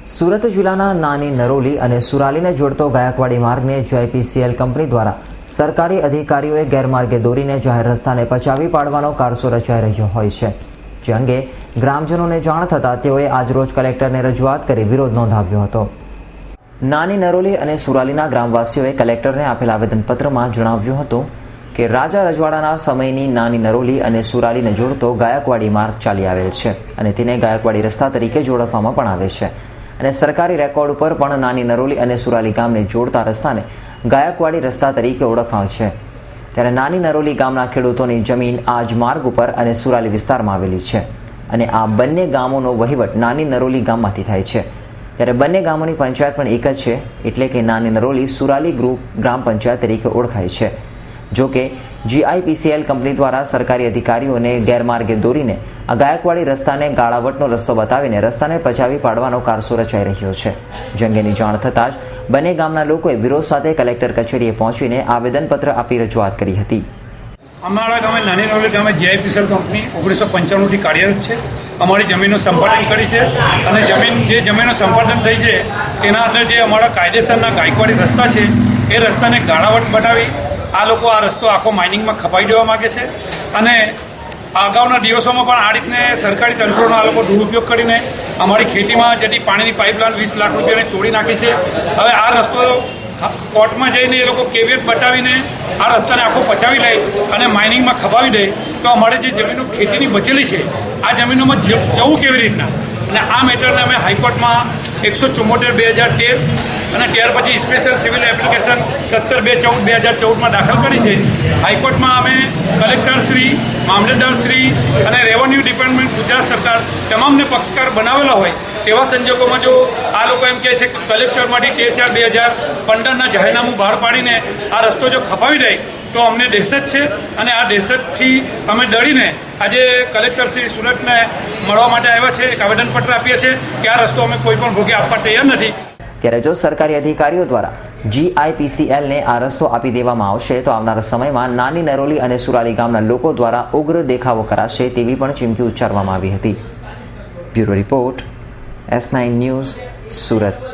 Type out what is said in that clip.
સુરત જિલ્લાના નાની નરોલી અને સુરાલીને જોડતો ગાયકવાડી માર્ગને GIPCL કંપની દ્વારા સરકારી અધિકારીઓએ ગેરમાર્ગે દોરીને જાહેર રસ્તાને પચાવી પાડવાનો કારસો રચાઈ રહ્યો હોય છે, જે અંગે ગ્રામજનોને જાણ થતાં તેઓએ આજરોજ કલેક્ટરને રજૂઆત કરી વિરોધ નોંધાવ્યો હતો. નાની નરોલી અને સુરાલીના ગ્રામવાસીઓએ કલેક્ટરને આપેલ આવેદનપત્રમાં જણાવ્યું હતું કે રાજા રજવાડાના સમયની નાની નરોલી અને સુરાલીને જોડતો ગાયકવાડી માર્ગ ચાલી આવેલ છે અને તેને ગાયકવાડી રસ્તા તરીકે જોડવામાં પણ આવે છે અને સરકારી રેકોર્ડ ઉપર પણ નાની નરોલી અને સુરાલી ગામને જોડતા રસ્તાને ગાયકવાડી રસ્તા તરીકે ઓળખવામાં છે. ત્યારે નાની નરોલી ગામના ખેડૂતોની જમીન આ જ માર્ગ ઉપર અને સુરાલી વિસ્તારમાં આવેલી છે અને આ બંને ગામોનો વહીવટ નાની નરોલી ગામમાંથી થાય છે. ત્યારે બંને ગામોની પંચાયત પણ એક જ છે, એટલે કે નાની નરોલી સુરાલી ગ્રામ પંચાયત તરીકે ઓળખાય છે. જો કે GIPCL કંપની દ્વારા સરકારી અધિકારીઓને ગેરમાર્ગે દોરીને આ ગાયકવાડી રસ્તાને ગાળાવટનો રસ્તો બતાવીને રસ્તાને પચાવી પાડવાનો કારસો રચાઈ રહ્યો છે. જે અંગેની જાણ થતાં જ બંને ગામના લોકોએ વિરોધ સાથે કલેક્ટર કચેરીએ પહોંચીને આવેદનપત્ર આપી રજૂઆત કરી હતી. અમારા ગામે નાની નરોલી ગામે GIPCL કંપની 1995થી કાર્યરત છે. અમારી જમીનનું સંપાદન કરી છે અને જે જમીનનું સંપાદન થઈ છે તેના અંદર જે અમારા કાયદેસરના ગાયકવાડી રસ્તા છે એ રસ્તાને ગાળાવટ બનાવી આ લોકો આ રસ્તો આખો માઇનિંગમાં ખપાવી દેવા માગે છે અને અગાઉના દિવસોમાં પણ આ રીતને સરકારી તંત્રોનો આ લોકો દુરુપયોગ કરીને અમારી ખેતીમાં જતી પાણીની પાઇપલાઇન 20 લાખ રૂપિયાની તોડી નાખી છે. હવે આ રસ્તો કોર્ટમાં જઈને એ લોકો કેવિયટ બતાવીને આ રસ્તાને આખો પચાવી લે અને માઇનિંગમાં ખપાવી દે તો અમારે જે જમીનો ખેતીની બચેલી છે આ જમીનોમાં જવું કેવી રીતના, અને આ મેટરને અમે હાઈકોર્ટમાં 174/2013 અને ત્યાર પછી સ્પેશિયલ સિવિલ એપ્લિકેશન 17/2/14 દાખલ કરી છે. હાઈકોર્ટમાં અમે કલેક્ટરશ્રી, મામલતદારશ્રી અને રેવન્યુ ડિપાર્ટમેન્ટ, ગુજરાત સરકાર તમામને પક્ષકાર બનાવેલા હોય તેવા સંજોગોમાં જો આ લોકો એમ કહે છે કે કલેક્ટરમાંથી 13/4/2015 જાહેરનામું બહાર પાડીને આ રસ્તો જો ખપાવી દે તો અમને દહેશત છે અને આ દહેશતથી અમે ડરીને આજે કલેક્ટરશ્રી સુરતને મળવા માટે આવ્યા છે. એક આવેદનપત્ર આપીએ છીએ કે આ રસ્તો અમે કોઈ પણ ભોગે આપવા તૈયાર નથી. ત્યારે જો સરકારી અધિકારીઓ દ્વારા GIPCLને આ રસ્તો આપી દેવામાં આવશે તો આવનારા સમયમાં નાની નરોલી અને સુરાલી ગામના લોકો દ્વારા ઉગ્ર દેખાવો કરાશે તેવી પણ ચીમકી ઉચ્ચારવામાં આવી હતી. Bureau report, S9 news, Surat.